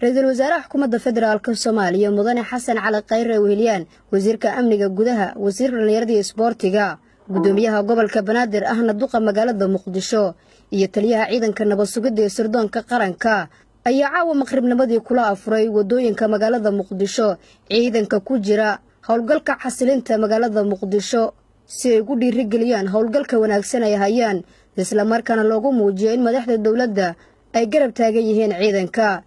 رئيس الوزراء حكومة فدرالك الصومالية مدن حسن على قير وهليان وزير كأمنية جودها وزير الرياضة سبورتيغا قدوميها قبل كبنادر أهنا الدقة مقالة مقدشو يتليها عيدا كنبسوقد سردون كقرنكا أي عاو مقرب نبدي كلا أفري ودوين كمقالة مقدشو عيدا ككوجرا هولقلك حسلينتا مقالة مقدشو سيقول الرجليان هولقلك وناكسنا يهيان إسلامار كان لوجو موجين مدحت الدولة دا أي قرب تاجيهين عيدا كا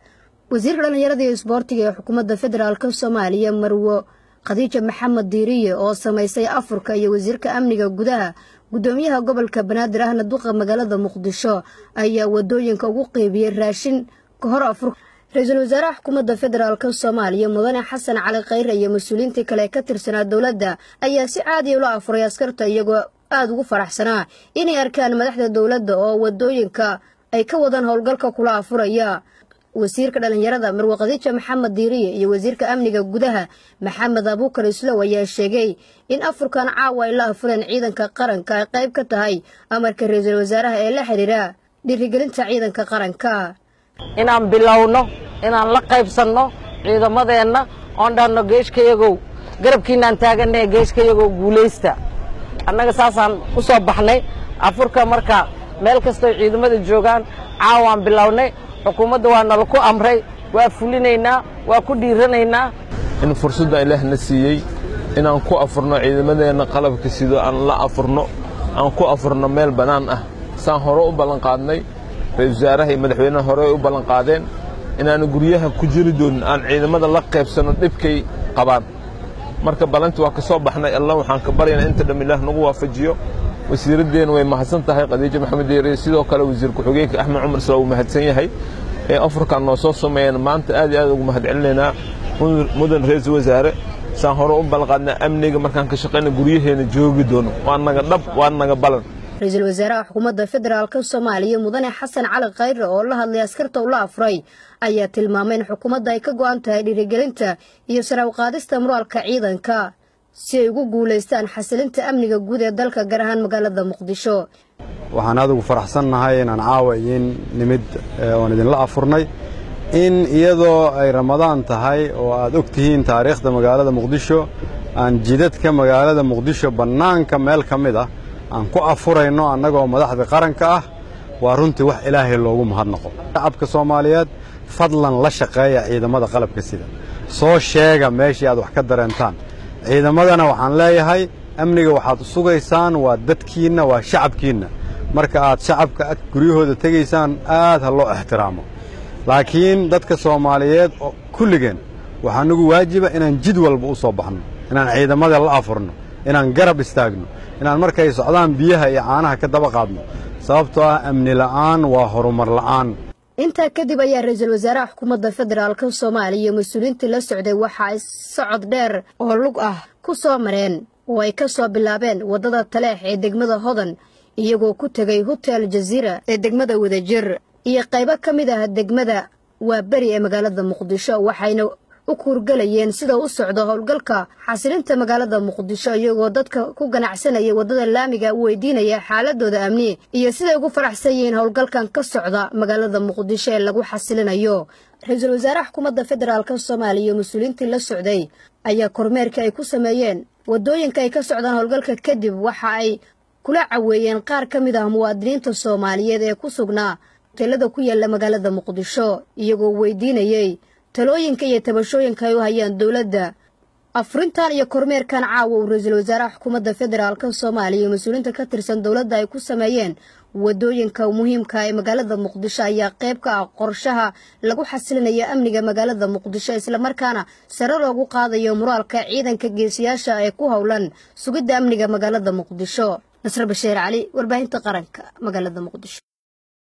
وزير الرياضة سبورتيغا حكومة فدرالك الصومالية مروو خديجة محمد ديرية oo samaysay Afrika iyo wasiirka amniga gudaha gudoomiyaha gobolka Banaadir ahna duqa magaalada Muqdisho ayaa wadooyinka ugu qeybiyay raashin ka hor Afrika ra'iisul wasaaraha xukuumadda federaalka Soomaaliya mudane Xasan Cali Khayre iyo mas'uuliyiinta kale ka tirsanaa dawladda ayaa si caadi ah u afuray askarta iyagoo aad ugu faraxsanaa inay arkaan madaxda dawladda oo wadooyinka ay ka wadaan howlgalka kula afuraya wasiirka dhalinyarada Marwo Khadiija Maxamed Diiriye iyo wasiirka amniga gudaha Maxamed Abuukar Islow ayaa sheegay in Afrikaan caawa ay la afureen ciidanka qaranka ay qayb ka tahay amarka ra'iisul wasaaraha ee la xiriira dhiirigelinta ciidanka qaranka inaan bilowno inaan la qaybsanno ciidamadeena oon dhano geeshkayago garabkiinaan taaganay geeshkayago guuleysta annaga saasaan u soo baxnay Afrika marka meel kasta ciidamada joogan caawaan bilownay xukuumadda waa nala ku amray waa fulinaynaa waa ku dhiiranaynaa in fursadda ilaahna siiyay inaan ku afurno ciidamadeena qalabka sidoo aan la afurno aan ku afurno meel banaan ah saan hore u balan qaadnay ra'iisul wasaaraha iyo madaxweynaha hore u balan qaadeen inaan guryaha ku jiri doonin aan ciidamada la qaybsano dhibkay qabaan marka balanta waa ka soo baxnay Allah waxaan ka baryaynaa inta dham ilaah nagu waafajiyo wasiiradeen way mahadsan tahay Khadiija Maxamed Diiriye sidoo kale wasiir ku-xigeenka Axmed Cumar Islow mahadsan yahay ee Afrika noo soo sameeyeen maanta aad iyo aad ugu mahadcelinaynaa mudan ra'iisul wasaare saan hore u balqaadna amniga markaan ka shaqeyno guryaheena joogi doono waa naga dhab waa naga balan ra'iisul wasaaraha xukuumadda federaalka Soomaaliya mudane Xasan Cali Khayre oo la hadlay askarta oo la afray ayaa tilmaamay in xukuumadda ay ka go'an tahay dhiirigelinta iyo sare u qaadista moraalka ciidanka si ay ugu guuleystaan xasilinta amniga guud ee dalka gaar ahaan magaalada Muqdisho waxaan aad ugu faraxsanahay inaan caawayin nimid oo idin la afurnay in iyadoo ay Ramadaan tahay oo aad ogtihiin taariikhda magaalada Muqdisho aan jidadka magaalada Muqdisho banaanka meel kamid ah aan ku afurayno annagoo madaxda qaranka ah waa runtii wax Ilaahay loogu mahadnaqo shacabka Soomaaliyeed fadlan la shaqeeya ciidamada qalabka sida soo sheega meeshii aad wax ka dareentaan ciidamadana waxaan leeyahay amniga waxaad u sugaysaan waa dadkiina waa shacabkiina marka aad shacabka guryahooda tageysaan aad ha loo ixtiraamo laakiin dadka Soomaaliyeed kulligeen waxaa nagu waajiba inaan jid walba u soo baxno inaan ciidamada la afurno inaan garab istaagno inaan markay socdaan biyaha iyo caanaha ka daba qaadno sababtoo ah amni la'aan waa horumar la'aan inta kadib ayaa ra'iisul wasaaraha xukuumadda federaalka Soomaaliya mas'uuliyiinta la socday waxa ay socod dheer oo lug ah ku soo mareen oo ay ka soo bilaabeen wadada Taleex ee degmada Hodan iyagoo ku tagay Hotel Jazeera ee degmada Wadajir iyo qaybo kamid ah degmada waa bari ee magaalada Muqdisho waxayna u kuurgalayeen sida u socdo howlgalka xasilinta magaalada Muqdisho iyagoo dadka ku ganacsanaya wadada laamiga weydiinaya xaaladooda amni iyo sida ugu faraxsan yihiin howlgalkan ka socda magaalada Muqdisho ee lagu xasilinayo ra'iisul wasaaraha xukuumadda federaalka Soomaaliya mas'uuliyiinta la socday ayaa kormeerka ay ku sameeyeen wadooyinka ay ka socdaan howlgalka kadib waxa ay kula caweeyeen qaar kamid ah muwaadiniinta Soomaaliyeed ee ku sugnaa hoteelada ku yaala magaalada Muqdisho iyagoo weydiinayay talooyinka iyo tabashooyinka ay u hayaan dawladda afrintan iyo kormeerkan caawa ra'iisul wasaaraha xukuumadda federaalka Soomaaliya mas'uuliyiinta ka tirsan dawladda ay ku sameeyeen wadooyinka muhiimka ah ee magaalada Muqdisho ayaa qayb ka ah qorshaha lagu xasilinayo amniga magaalada Muqdisho isla markaana sare loogu qaadayo moraalka ciidanka geesiyaasha ee ku howlan sugidda amniga magaalada Muqdisho Nasr Bashiir Cali warbaahinta qaranka magaalada Muqdisho